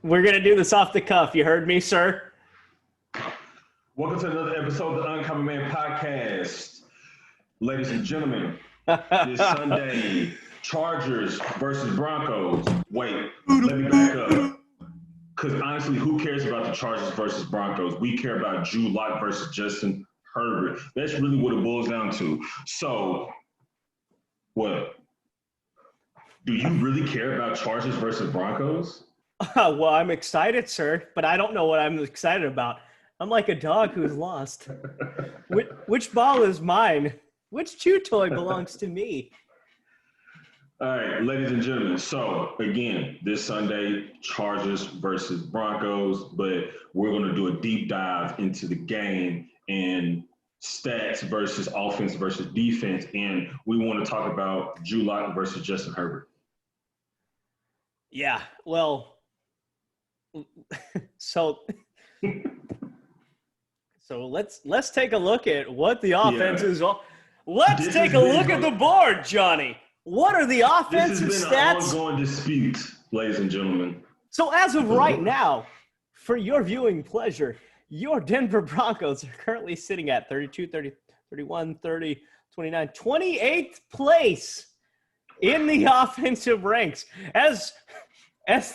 We're going to do this off the cuff. You heard me, sir? Welcome to another episode of the Uncommon Man Podcast. Ladies and gentlemen, this Sunday, Chargers versus Broncos. Wait, let me back up. Because honestly, who cares about the Chargers versus Broncos? We care about Drew Lock versus Justin Herbert. That's really what it boils down to. So, what? Do you really care about Chargers versus Broncos? Well, I'm excited, sir, but I don't know what I'm excited about. I'm like a dog who's lost. Which ball is mine? Which chew toy belongs to me? All right, ladies and gentlemen. So, again, this Sunday, Chargers versus Broncos, but we're going to do a deep dive into the game and stats versus offense versus defense. And we want to talk about Drew Lock versus Justin Herbert. Yeah, well, so let's take a look at what the offense is. Let's take a look at the board, Johnny. What are the offensive stats? This has been stats? an ongoing dispute, ladies and gentlemen. So as of right now, for your viewing pleasure, your Denver Broncos are currently sitting at 32, 30, 31, 30, 29, 28th place in the offensive ranks. As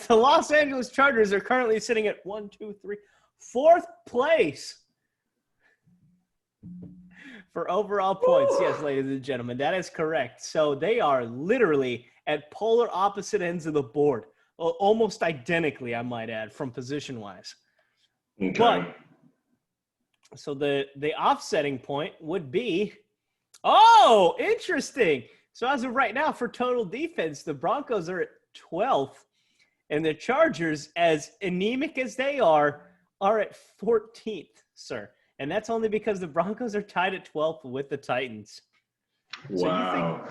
the Los Angeles Chargers are currently sitting at 4th place for overall points. Yes, ladies and gentlemen, that is correct. So they are literally at polar opposite ends of the board, almost identically, I might add, from position-wise. Okay. But so the offsetting point would be, oh, interesting. So as of right now, for total defense, the Broncos are at 12th, and the Chargers, as anemic as they are at 14th, sir. And that's only because the Broncos are tied at 12th with the Titans. Wow.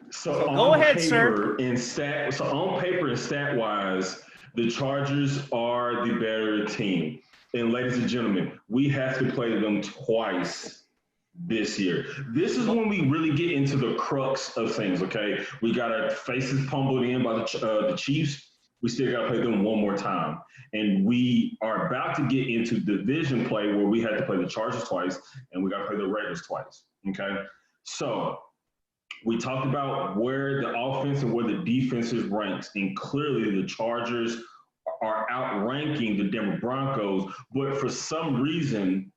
So go ahead, sir. So on paper and stat-wise, the Chargers are the better team. And ladies and gentlemen, we have to play them twice this year. This is when we really get into the crux of things, okay? We got our faces pummeled in by the Chiefs. We still got to play them one more time. And we are about to get into division play where we had to play the Chargers twice and we got to play the Raiders twice, okay? So we talked about where the offense and where the defense is ranked, and clearly the Chargers are outranking the Denver Broncos, but for some reason,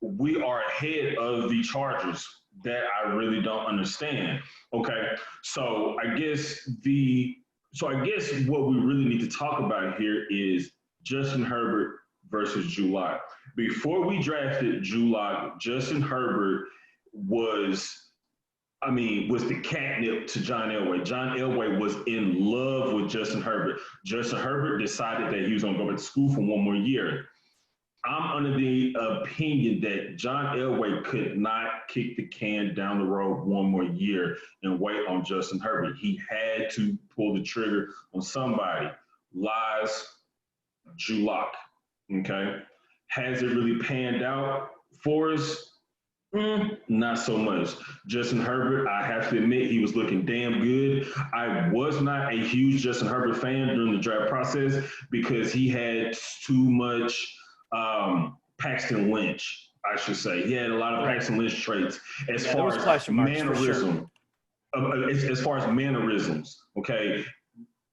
we are ahead of the Chargers. That I really don't understand, okay? So I guess what we really need to talk about here is Justin Herbert versus Drew Lock. Before we drafted Drew Lock, Justin Herbert was the catnip to John Elway. John Elway was in love with Justin Herbert. Justin Herbert decided that he was going to go back to school for one more year. I'm under the opinion that John Elway could not kick the can down the road one more year and wait on Justin Herbert. He had to pull the trigger on somebody. Lies, Drew Lock, okay? Has it really panned out for us? Not so much. Justin Herbert, I have to admit, he was looking damn good. I was not a huge Justin Herbert fan during the draft process because he had too much Paxton Lynch, I should say. He had a lot of Paxton Lynch traits as far as mannerism. As far as mannerisms, okay?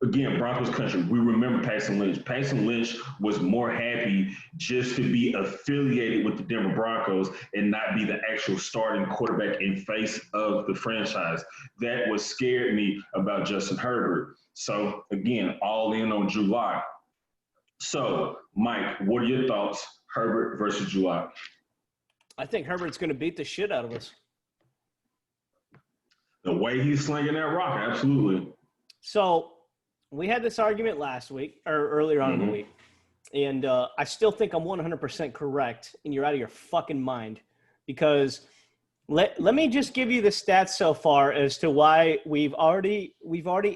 Again, Broncos country, we remember Paxton Lynch. Paxton Lynch was more happy just to be affiliated with the Denver Broncos and not be the actual starting quarterback and face of the franchise. That what scared me about Justin Herbert. So, again, all in on Drew Lock. So, Mike, what are your thoughts, Herbert versus Drew Lock? I think Herbert's going to beat the shit out of us. The way he's slinging that rock, absolutely. So, we had this argument last week, or earlier on in the week, and I still think I'm 100% correct, and you're out of your fucking mind, because let me just give you the stats so far as to why we've already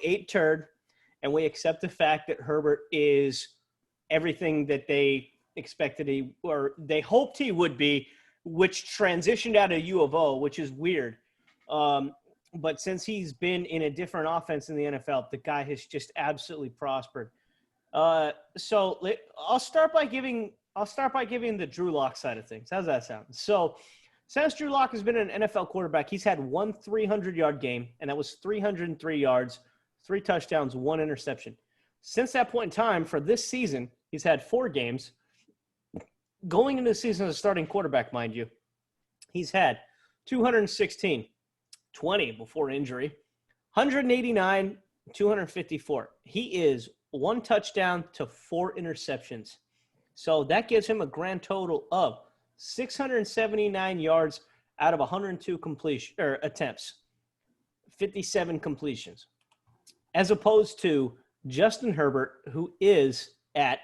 ate turd, and we accept the fact that Herbert is everything that they expected he, or they hoped he would be, which transitioned out of U of O, which is weird. But since he's been in a different offense in the NFL, the guy has just absolutely prospered. So I'll start by giving the Drew Lock side of things. How's that sound? So since Drew Lock has been an NFL quarterback, he's had one 300-yard game, and that was 303 yards, 3 touchdowns, 1 interception. Since that point in time, for this season, he's had 4 games. Going into the season as a starting quarterback, mind you, he's had 216, 20 before injury, 189, 254. He is 1 touchdown to 4 interceptions. So that gives him a grand total of 679 yards out of 102 attempts, 57 completions, as opposed to Justin Herbert, who is at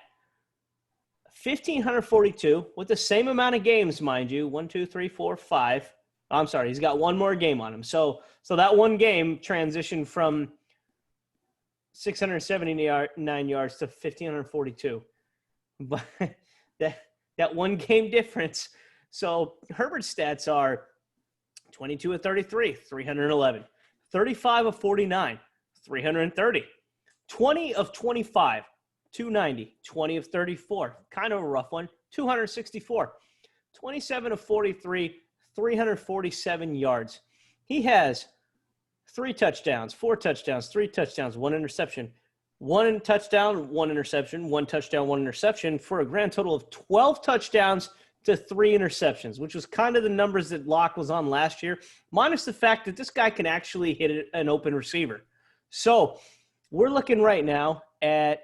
1,542 with the same amount of games, mind you, 1, 2, 3, 4, 5. I'm sorry, he's got one more game on him. So that one game transitioned from 679 yards to 1,542. But that one game difference. So Herbert's stats are 22 of 33, 311, 35 of 49, 330, 20 of 25, 290, 20 of 34, kind of a rough one, 264, 27 of 43, 347 yards. He has 3 touchdowns, 4 touchdowns, 3 touchdowns, 1 interception, 1 touchdown, 1 interception, 1 touchdown, 1 interception, for a grand total of 12 touchdowns to 3 interceptions, which was kind of the numbers that Locke was on last year, minus the fact that this guy can actually hit an open receiver. So we're looking right now at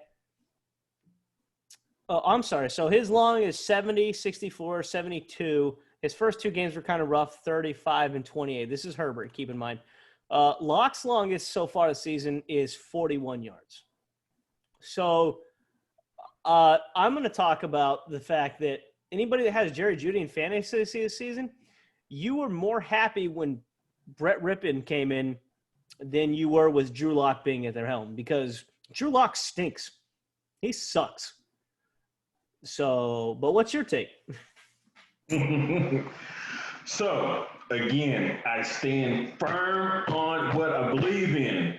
so his long is 70, 64, 72. His first 2 games were kind of rough, 35 and 28. This is Herbert, keep in mind. Locke's longest so far this season is 41 yards. So I'm going to talk about the fact that anybody that has Jerry Jeudy in fantasy this season, you were more happy when Brett Rippon came in than you were with Drew Lock being at their helm, because Drew Lock stinks. He sucks. So, but what's your take? So, again, I stand firm on what I believe in.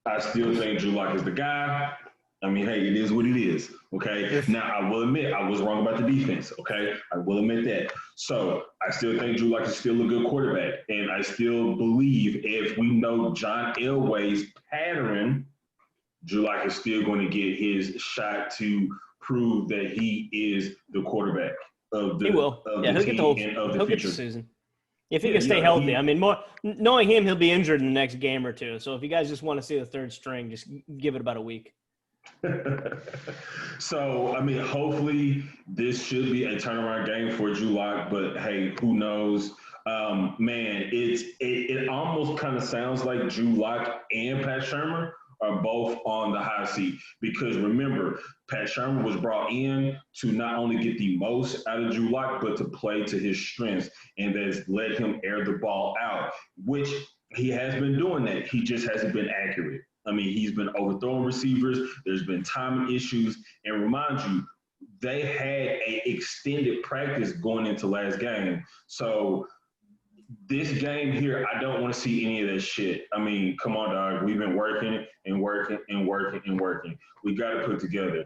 I still think Drew Lock is the guy. I mean, hey, it is what it is, okay? Now, I will admit I was wrong about the defense, okay? I will admit that. So, I still think Drew Lock is still a good quarterback, and I still believe if we know John Elway's pattern, Drew Lock is still going to get his shot to prove that he is the quarterback of the, he will. Of yeah, the he'll team get and of the he'll future. Get the season. If he can stay healthy. I mean, knowing him, he'll be injured in the next game or 2. So if you guys just want to see the 3rd string, just give it about a week. So, I mean, hopefully this should be a turnaround game for Drew Lock, but hey, who knows? Man, it almost kind of sounds like Drew Lock and Pat Shurmur are both on the high seat, because remember, Pat Shurmur was brought in to not only get the most out of Drew Lock, but to play to his strengths, and that's let him air the ball out, which he has been doing that. He just hasn't been accurate. I mean, he's been overthrowing receivers. There's been timing issues. And remind you, they had an extended practice going into last game. So this game here, I don't want to see any of that shit. I mean, come on, dog. We've been working and working and working and working. We got to put together.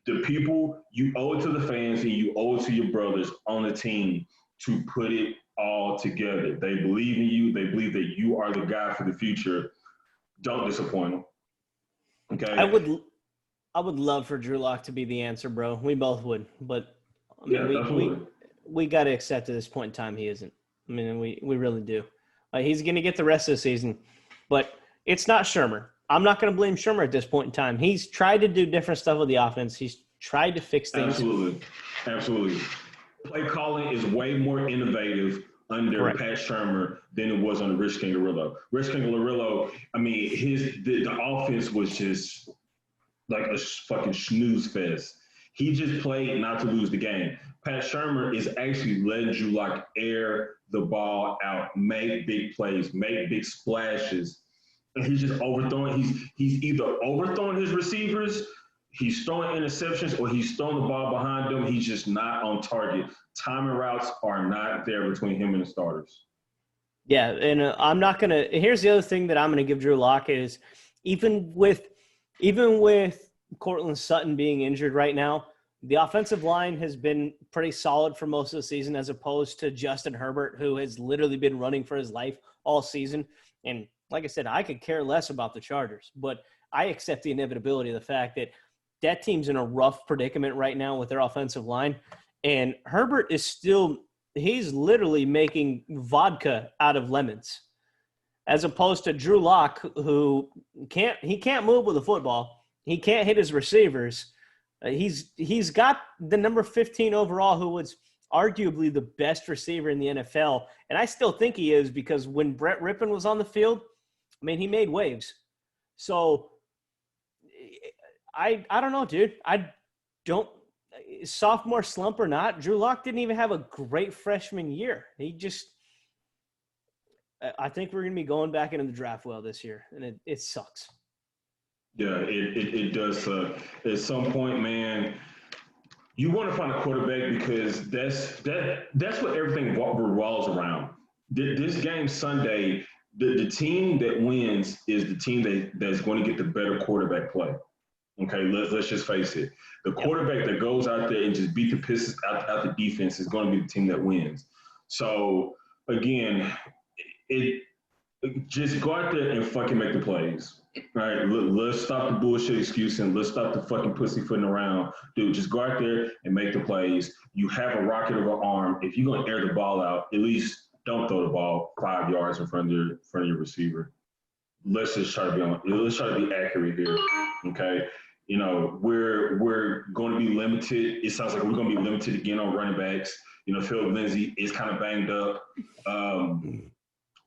The people, you owe it to the fans and you owe it to your brothers on the team to put it all together. They believe in you. They believe that you are the guy for the future. Don't disappoint them. Okay. I would love for Drew Lock to be the answer, bro. We both would, but I mean, we got to accept at this point in time he isn't. I mean, we really do. He's going to get the rest of the season, but it's not Shurmur. I'm not going to blame Shurmur at this point in time. He's tried to do different stuff with the offense. He's tried to fix things. Absolutely. Play calling is way more innovative under Correct. Pat Shurmur than it was under Rich Scangarillo. Rich Scangarillo, I mean, the offense was just like a fucking snooze fest. He just played not to lose the game. Pat Shurmur is actually letting Drew Lock air the ball out, make big plays, make big splashes. And he's just overthrowing. He's either overthrowing his receivers, he's throwing interceptions, or he's throwing the ball behind them. He's just not on target. Timing routes are not there between him and the starters. Yeah, and I'm not going to – here's the other thing that I'm going to give Drew Lock is even with Cortland Sutton being injured right now, the offensive line has been pretty solid for most of the season as opposed to Justin Herbert, who has literally been running for his life all season. And like I said, I could care less about the Chargers, but I accept the inevitability of the fact that that team's in a rough predicament right now with their offensive line. And Herbert is still – he's literally making vodka out of lemons, as opposed to Drew Lock, who can't move with the football. He can't hit his receivers. He's got the number 15 overall, who was arguably the best receiver in the NFL. And I still think he is, because when Brett Rippon was on the field, I mean, he made waves. So I don't know, dude. I don't – sophomore slump or not, Drew Lock didn't even have a great freshman year. He just – I think we're going to be going back into the draft well this year, and it sucks. Yeah, it does suck. At some point, man, you want to find a quarterback, because that's what everything revolves around. This game Sunday, the team that wins is the team that's going to get the better quarterback play. Okay, let's just face it. The quarterback that goes out there and just beat the pisses out the defense is going to be the team that wins. So, again, just go out there and fucking make the plays. All right, let's stop the bullshit excuse and let's stop the fucking pussyfooting around. Dude, just go out there and make the plays. You have a rocket of an arm. If you're going to air the ball out, at least don't throw the ball 5 yards in front of your receiver. Let's just try to be accurate here, okay? You know, we're going to be limited. It sounds like we're going to be limited again on running backs. You know, Phil Lindsay is kind of banged up.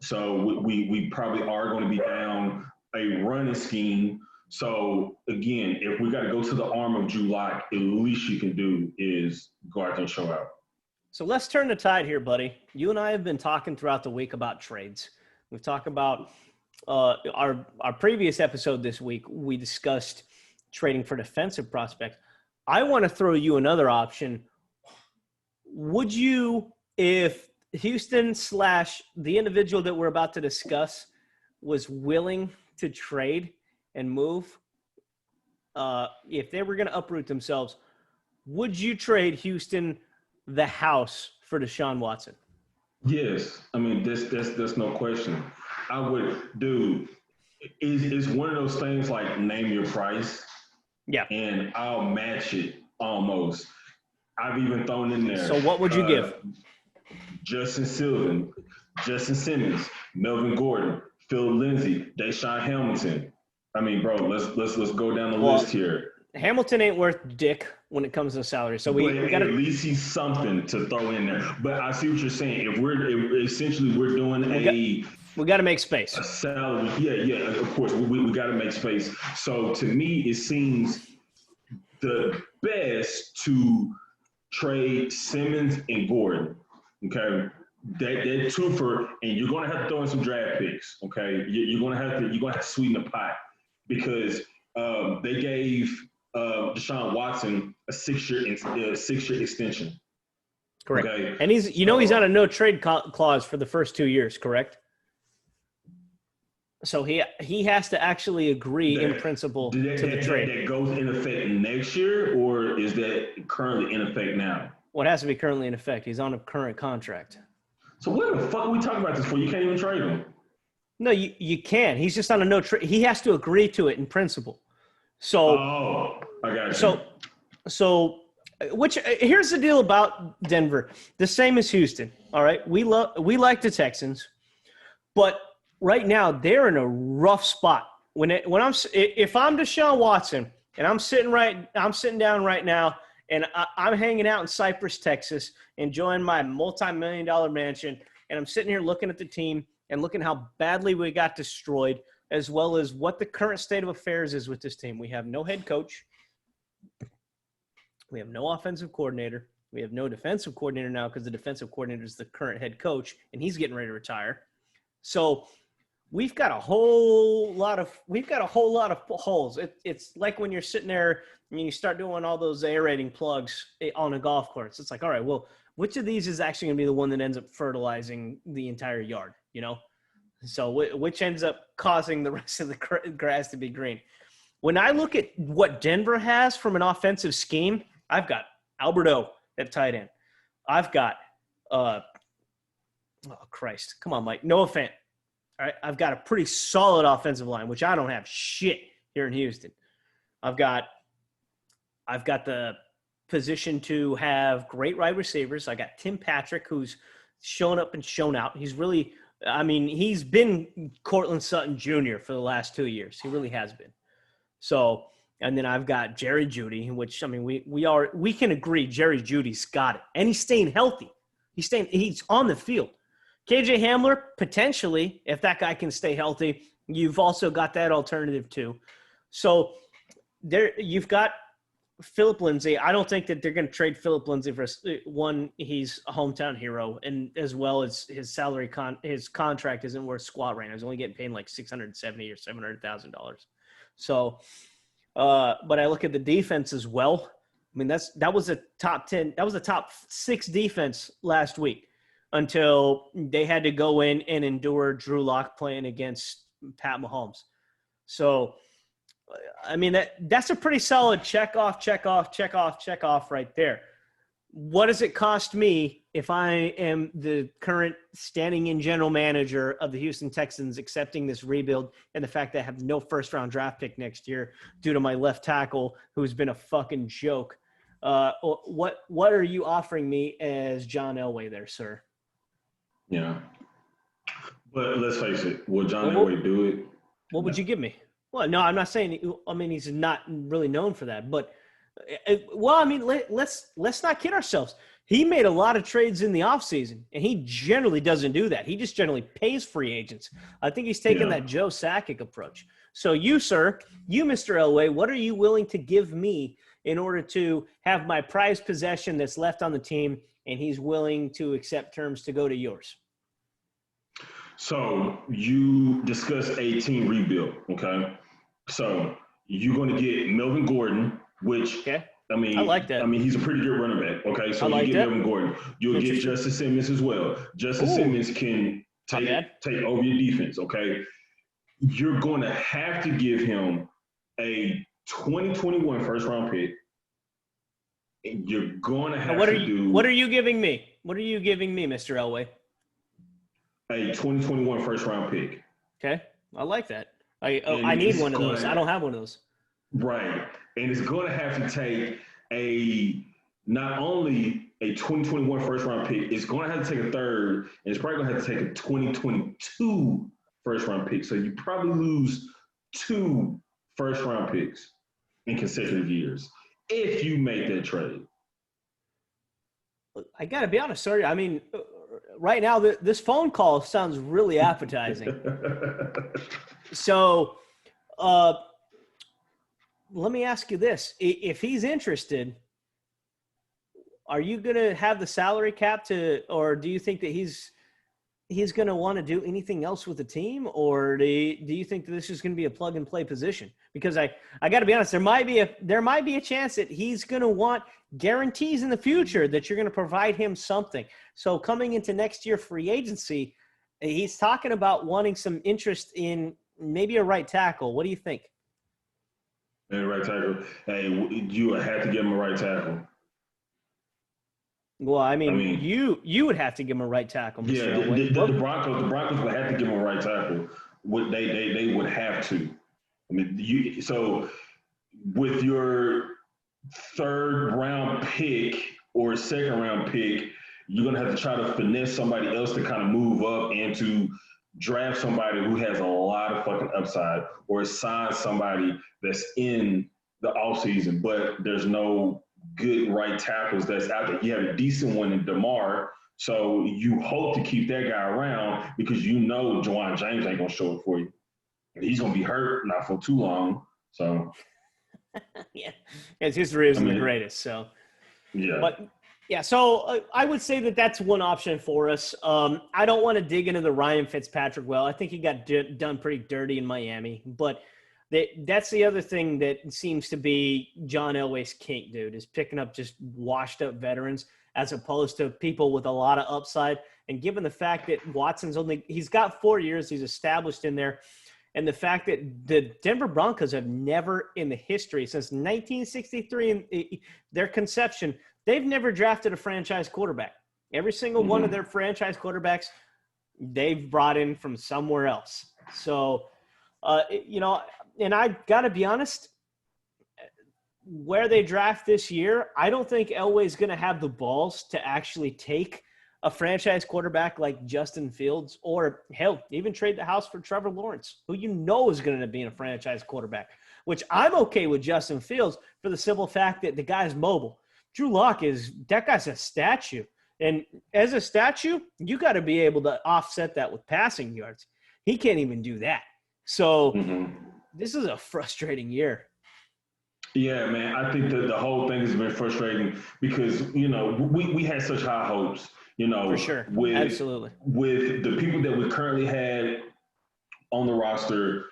So we probably are going to be down a running scheme. So, again, if we got to go to the arm of Drew Lock, at least you can do is go out there and show out. So let's turn the tide here, buddy. You and I have been talking throughout the week about trades. We've talked about our previous episode this week. We discussed trading for defensive prospects. I want to throw you another option. Would you, if Houston / the individual that we're about to discuss was willing to trade and move, if they were going to uproot themselves, would you trade Houston the house for Deshaun Watson? Yes. I mean, that's no question. I would, dude, it's one of those things like name your price. Yeah. And I'll match it almost. I've even thrown in there. So what would you give? Justin Simmons, Melvin Gordon, Phil Lindsay, Deshaun Hamilton. I mean, bro, let's go down the list here. Hamilton ain't worth dick when it comes to salary. So we got to at least he's something to throw in there. But I see what you're saying. If we're doing we got to make space. A salary, yeah, of course. We got to make space. So to me, it seems the best to trade Simmons and Gordon. Okay, that twofer, and you're going to have to throw in some draft picks. Okay, you're going to have to sweeten the pot, because they gave Deshaun Watson a 6-year extension. Correct. Okay? And he's on a no trade clause for the first 2 years. Correct. So he has to actually agree in principle to the trade. That goes in effect next year, or is that currently in effect now? Well, it has to be currently in effect. He's on a current contract. So what the fuck are we talking about this for? You can't even trade him. No, you can. He's just on a no trade. He has to agree to it in principle. So, I got you. So, here's the deal about Denver. The same as Houston. All right, we like the Texans, but right now they're in a rough spot. If I'm Deshaun Watson and I'm sitting down right now and I'm hanging out in Cypress, Texas, enjoying my multi-million-dollar mansion, and I'm sitting here looking at the team and looking how badly we got destroyed, as well as what the current state of affairs is with this team. We have no head coach. We have no offensive coordinator. We have no defensive coordinator now, because the defensive coordinator is the current head coach, and he's getting ready to retire. So we've got a whole lot of holes. It's like when you're sitting there and you start doing all those aerating plugs on a golf course. It's like, all right, well, which of these is actually going to be the one that ends up fertilizing the entire yard, you know? So which ends up causing the rest of the grass to be green. When I look at what Denver has from an offensive scheme, I've got Alberto at tight end. I've got, oh, Christ. Come on, Mike. Noah Fant. All right. I've got a pretty solid offensive line, which I don't have shit here in Houston. I've got the position to have great wide receivers. I got Tim Patrick, who's shown up and shown out. He's really, he's been Cortland Sutton Jr. for the last 2 years. He really has been. So, and then I've got Jerry Jeudy, which, we can agree Jerry Judy's got it. And he's staying healthy. He's on the field. KJ Hamler, potentially, if that guy can stay healthy, you've also got that alternative too. So there, you've got Philip Lindsay. I don't think that they're going to trade Philip Lindsay for one. He's a hometown hero, and as well as his salary his contract isn't worth squat right now. He's only getting paid like $670,000 or $700,000. So, but I look at the defense as well. I mean, that was a top 10. That was a top 6 defense last week until they had to go in and endure Drew Lock playing against Pat Mahomes. So, I mean, that's a pretty solid check off right there. What does it cost me if I am the current standing in general manager of the Houston Texans accepting this rebuild and the fact that I have no first-round draft pick next year due to my left tackle who's been a fucking joke? What are you offering me as John Elway there, sir? Yeah. But let's face it, will John Elway do it? What would you give me? Well, no, I'm not saying – he's not really known for that. But, let's not kid ourselves. He made a lot of trades in the offseason, and he generally doesn't do that. He just generally pays free agents. I think he's taken that Joe Sakic approach. So you, sir, Mr. Elway, what are you willing to give me in order to have my prized possession that's left on the team, and he's willing to accept terms to go to yours? So you discussed a team rebuild, okay? So you're going to get Melvin Gordon, which I like that. He's a pretty good running back, okay? So you get Melvin Gordon. You'll get Justice Simmons as well. Justice Simmons can take over your defense, okay? You're going to have to give him a 2021 first-round pick. And you're going to have What are you giving me? What are you giving me, Mr. Elway? A 2021 first-round pick. Okay. I like that. I need one of those. I don't have one of those. Right. And it's going to have to take not only a 2021 first-round pick, it's going to have to take a third, and it's probably going to have to take a 2022 first-round pick. So you probably lose 2 first-round picks in consecutive years if you make that trade. I got to be honest, sir. Right now, this phone call sounds really appetizing. So let me ask you this. If he's interested, are you going to have the salary cap or do you think that he's going to want to do anything else with the team? Or do you think that this is going to be a plug and play position? Because I got to be honest, there might be a chance that he's going to want guarantees in the future that you're going to provide him something. So coming into next year free agency, he's talking about wanting some interest in maybe a right tackle. What do you think? Right tackle. Hey, you have to give him a right tackle. Well, you would have to give him a right tackle, Mr. Elway. The Broncos would have to give him a right tackle. They would have to. So with your 3rd round pick or 2nd round pick, you're gonna have to try to finesse somebody else to kind of move up and to draft somebody who has a lot of fucking upside, or sign somebody that's in the offseason, but there's no good right tackles that's out there. You have a decent one in DeMar, so you hope to keep that guy around because you know Juwan James ain't gonna show up for you. He's gonna be hurt not for too long. So yeah, his history isn't the greatest. So yeah, but yeah, so I would say that that's one option for us. I don't want to dig into the Ryan Fitzpatrick well. I think he got done pretty dirty in Miami, but that's the other thing that seems to be John Elway's kink, dude, is picking up just washed up veterans as opposed to people with a lot of upside. And given the fact that Watson's he's got 4 years, he's established in there. And the fact that the Denver Broncos have never in the history since 1963 in their conception, they've never drafted a franchise quarterback. Every single one of their franchise quarterbacks, they've brought in from somewhere else. So, and I got to be honest, where they draft this year, I don't think Elway is going to have the balls to actually take a franchise quarterback like Justin Fields, or hell, even trade the house for Trevor Lawrence, who is going to be a franchise quarterback, which I'm okay with Justin Fields for the simple fact that the guy's mobile. Drew Lock that guy's a statue. And as a statue, you got to be able to offset that with passing yards. He can't even do that. So this is a frustrating year. Yeah, man. I think that the whole thing has been frustrating because, we had such high hopes, For sure. Absolutely. With the people that we currently had on the roster,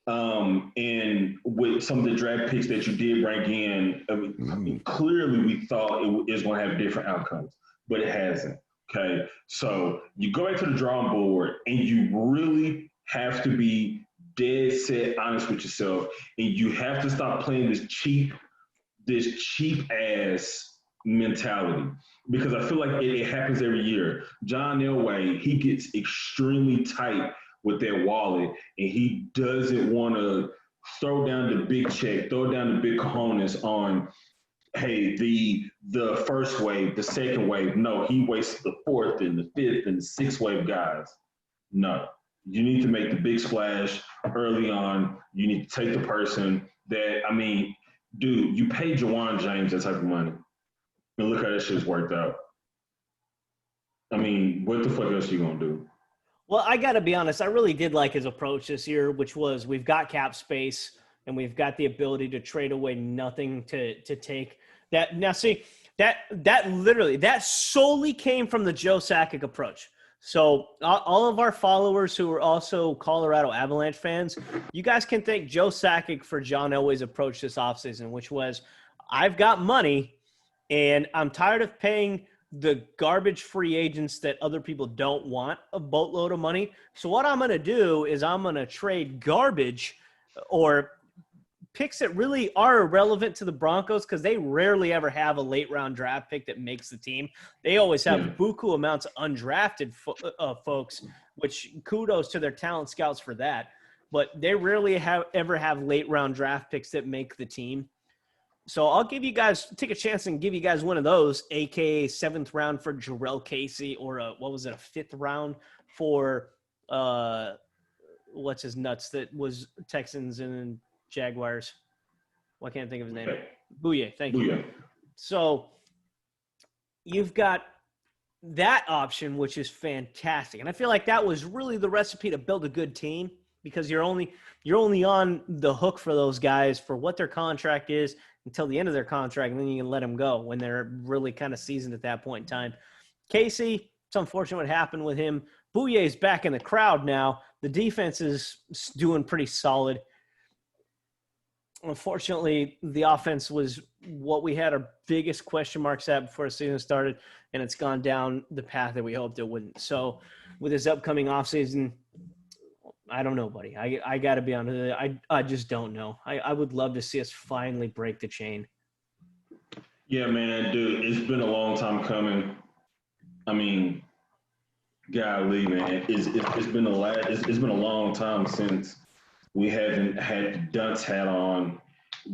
and with some of the draft picks that you did bring in. I mean, clearly we thought it was going to have different outcomes, but it hasn't. Okay. So you go back to the drawing board and you really have to be dead set honest with yourself, and you have to stop playing this cheap ass mentality, because I feel like it happens every year. John Elway, he gets extremely tight with that wallet, and he doesn't want to throw down the big check, throw down the big cojones on, hey, the first wave, the second wave. No, he wastes the fourth and the fifth and the sixth wave guys. No. You need to make the big splash early on. You need to take the person that, dude, you paid Jawan James that type of money. And look how that shit's worked out. What the fuck else are you going to do? Well, I got to be honest. I really did like his approach this year, which was we've got cap space and we've got the ability to trade away nothing to take that. Now, see, that solely came from the Joe Sakic approach. So all of our followers who are also Colorado Avalanche fans, you guys can thank Joe Sakic for John Elway's approach this offseason, which was, I've got money and I'm tired of paying the garbage free agents that other people don't want a boatload of money. So what I'm going to do is I'm going to trade garbage or picks that really are irrelevant to the Broncos, because they rarely ever have a late round draft pick that makes the team. They always have buku amounts of undrafted folks, which kudos to their talent scouts for that. But they rarely ever have late round draft picks that make the team. So I'll take a chance and give you guys one of those, aka 7th round for Jarrell Casey, or a 5th round for what's his nuts that was Texans and Jaguars. Well, I can't think of his name. Bouye, thank you. So you've got that option, which is fantastic. And I feel like that was really the recipe to build a good team, because you're only on the hook for those guys for what their contract is until the end of their contract, and then you can let them go when they're really kind of seasoned at that point in time. Casey, it's unfortunate what happened with him. Bouye's back in the crowd now. The defense is doing pretty solid. Unfortunately, the offense was what we had our biggest question marks at before the season started, and it's gone down the path that we hoped it wouldn't. So with this upcoming offseason, I don't know, buddy. I got to be honest. I just don't know. I would love to see us finally break the chain. Yeah, man, dude, it's been a long time coming. Golly, man, it's been a long time since we haven't had the dunce hat on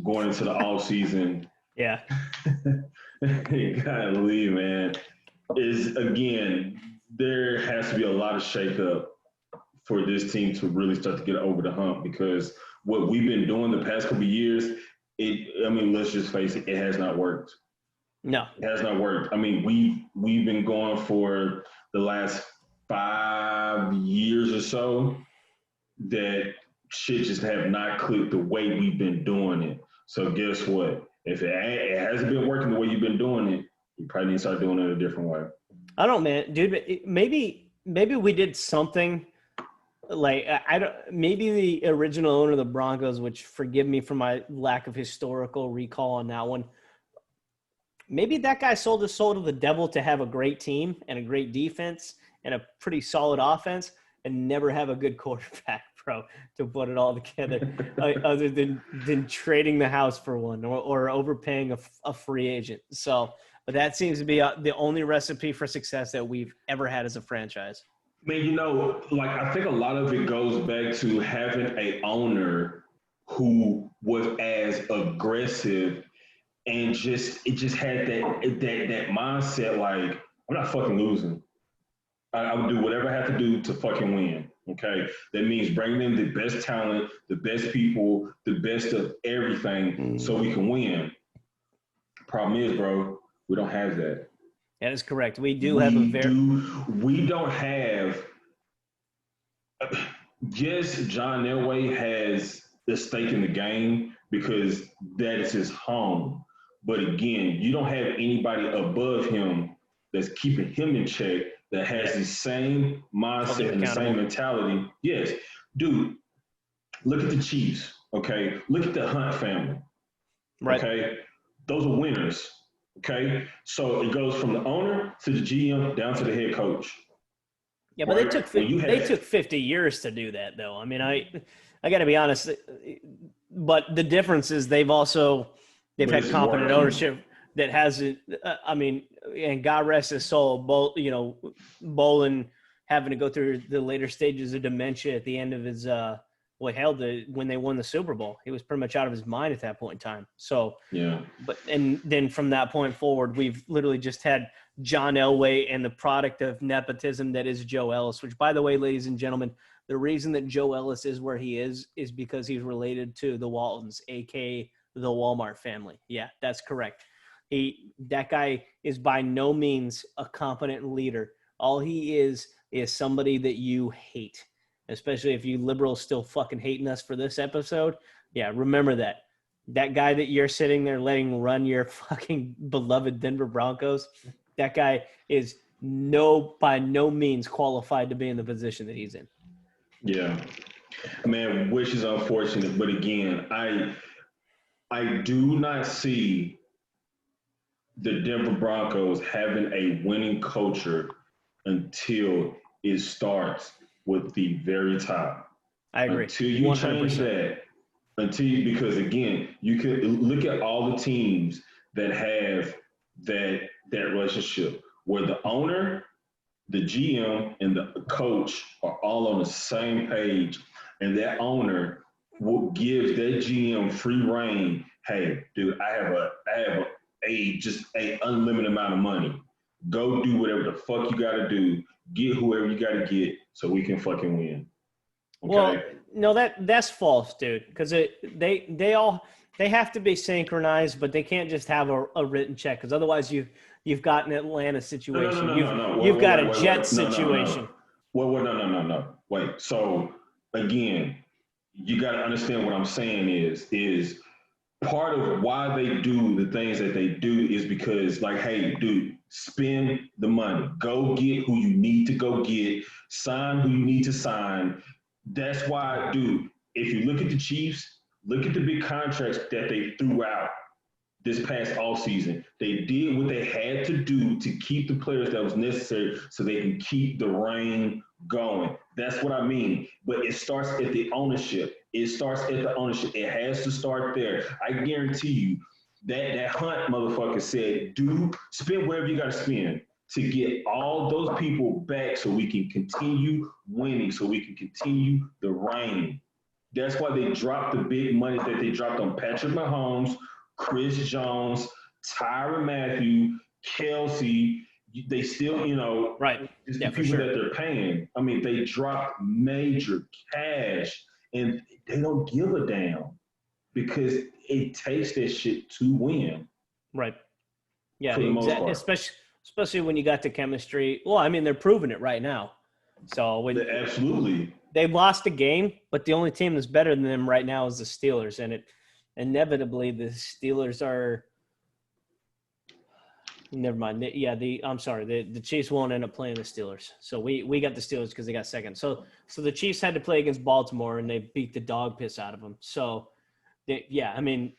going into the off season. Yeah. Golly, man, there has to be a lot of shakeup for this team to really start to get over the hump, because what we've been doing the past couple of years, let's just face it, it has not worked. No. It has not worked. We've been going for the last 5 years or so that shit just have not clicked the way we've been doing it. So guess what? If it hasn't been working the way you've been doing it, you probably need to start doing it a different way. I don't know, man. Dude, maybe we did something like, maybe the original owner of the Broncos, which forgive me for my lack of historical recall on that one, maybe that guy sold his soul to the devil to have a great team and a great defense and a pretty solid offense and never have a good quarterback, bro, to put it all together, other than trading the house for one or overpaying a free agent. So, but that seems to be the only recipe for success that we've ever had as a franchise. Man, like I think a lot of it goes back to having a owner who was as aggressive and it just had that mindset like I'm not fucking losing. I would do whatever I have to do to fucking win. Okay, that means bringing in the best talent, the best people, the best of everything, so we can win. Problem is, bro, we don't have that. That is correct. We don't have. Yes, John Elway has the stake in the game because that is his home. But again, you don't have anybody above him that's keeping him in check that has the same mindset and the same mentality. Yes, dude, look at the Chiefs, okay? Look at the Hunt family, right? Okay? Those are winners, okay? So it goes from the owner to the GM down to the head coach. Yeah, but right? they took 50 years to do that, though. I mean, I got to be honest, but the difference is they've had competent ownership that hasn't. I mean, and God rest his soul, Bolin having to go through the later stages of dementia at the end of his when they won the Super Bowl. He was pretty much out of his mind at that point in time. So yeah, and then from that point forward, we've literally just had John Elway and the product of nepotism that is Joe Ellis, which, by the way, ladies and gentlemen, the reason that Joe Ellis is where he is because he's related to the Waltons, aka the Walmart family. Yeah, that's correct. That guy is by no means a competent leader. All he is somebody that you hate, especially if you liberals still fucking hating us for this episode. Yeah, remember that. That guy that you're sitting there letting run your fucking beloved Denver Broncos, that guy is by no means qualified to be in the position that he's in. Yeah. Man, which is unfortunate. But again, I do not see the Denver Broncos having a winning culture until it starts with the very top. I agree. Until you 100%. Change that, because again, you could look at all the teams that have that relationship where the owner, the GM, and the coach are all on the same page, and that owner will give that GM free reign. Hey, dude, I have just a unlimited amount of money. Go do whatever the fuck you got to do. Get whoever you got to get so we can fucking win. Okay? Well, no, that's false, dude. Because they have to be synchronized, but they can't just have a written check. Because otherwise, you've got an Atlanta situation. You've got a Jets situation. No. Wait. So again, you got to understand what I'm saying is part of why they do the things that they do is because, like, hey, dude, spend the money. Go get who you need to go get. Sign who you need to sign. That's why, dude, if you look at the Chiefs, look at the big contracts that they threw out this past offseason. They did what they had to do to keep the players that was necessary so they can keep the reign going. That's what I mean. But it starts at the ownership. It has to start there. I guarantee you that Hunt motherfucker said, dude, spend wherever you got to spend to get all those people back so we can continue winning, so we can continue the reign. That's why they dropped the big money that they dropped on Patrick Mahomes, Chris Jones, Tyrann Mathieu, Kelsey. They still, right? It's the people that they're paying. I mean, they dropped major cash, and they don't give a damn because it takes that shit to win. Right. Yeah, exactly. Especially when you got the chemistry. Well, I mean, they're proving it right now. So absolutely, they lost a game, but the only team that's better than them right now is the Steelers, and inevitably the Steelers are. Never mind. I'm sorry. The Chiefs won't end up playing the Steelers. So we got the Steelers because they got second. So the Chiefs had to play against Baltimore, and they beat the dog piss out of them. So, I mean,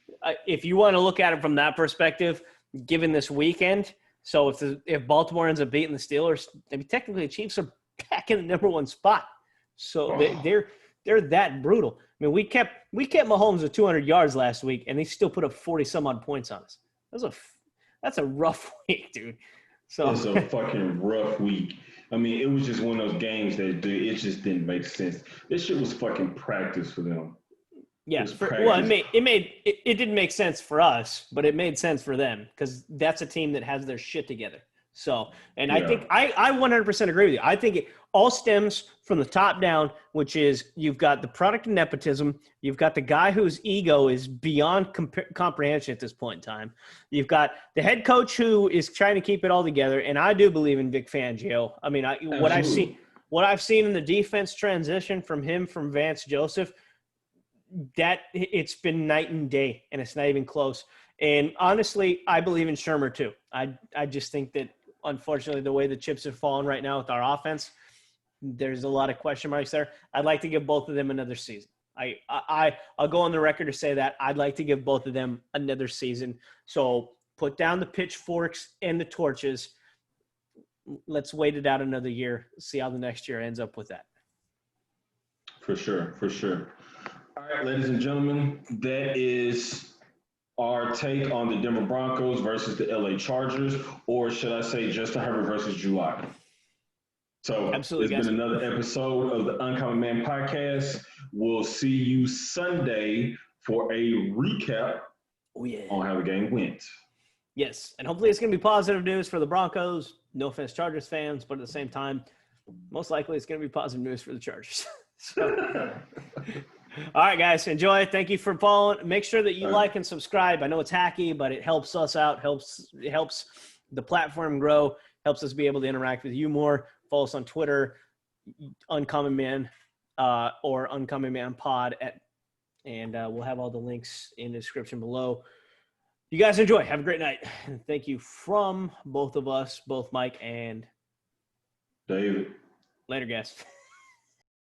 if you want to look at it from that perspective, given this weekend, so if Baltimore ends up beating the Steelers, technically the Chiefs are back in the number one spot. So They're that brutal. I mean, we kept Mahomes at 200 yards last week, and they still put up 40 some odd points on us. That's a rough week, dude. So it's a fucking rough week. I mean, it was just one of those games that it just didn't make sense. This shit was fucking practice for them. Yes. It didn't make sense for us, but it made sense for them because that's a team that has their shit together. So, and I think I 100% agree with you. I think it all stems from the top down, which is you've got the product of nepotism. You've got the guy whose ego is beyond comprehension at this point in time. You've got the head coach who is trying to keep it all together. And I do believe in Vic Fangio. I mean, what I've seen in the defense transition from Vance Joseph, that it's been night and day, and it's not even close. And honestly, I believe in Shermer too. I just think that, unfortunately, the way the chips have fallen right now with our offense, there's a lot of question marks there. I'd like to give both of them another season. I'll go on the record to say that I'd like to give both of them another season. So put down the pitchforks and the torches. Let's wait it out another year, see how the next year ends up with that. For sure. All right, ladies and gentlemen, that is our take on the Denver Broncos versus the LA Chargers, or should I say Justin Herbert versus Drew Lock. So absolutely, it's been another episode of the Uncommon Man podcast. We'll see you Sunday for a recap on how the game went. Yes, and hopefully it's going to be positive news for the Broncos. No offense, Chargers fans, but at the same time, most likely it's going to be positive news for the Chargers. So, all right, guys, enjoy. Thank you for following. Make sure that you like and subscribe. I know it's hacky, but it helps us out, it helps the platform grow, helps us be able to interact with you more. Follow us on Twitter, Uncommon Man, or Uncommon Man Pod, and we'll have all the links in the description below. You guys enjoy. Have a great night. And thank you from both of us, both Mike and David. Later, guys.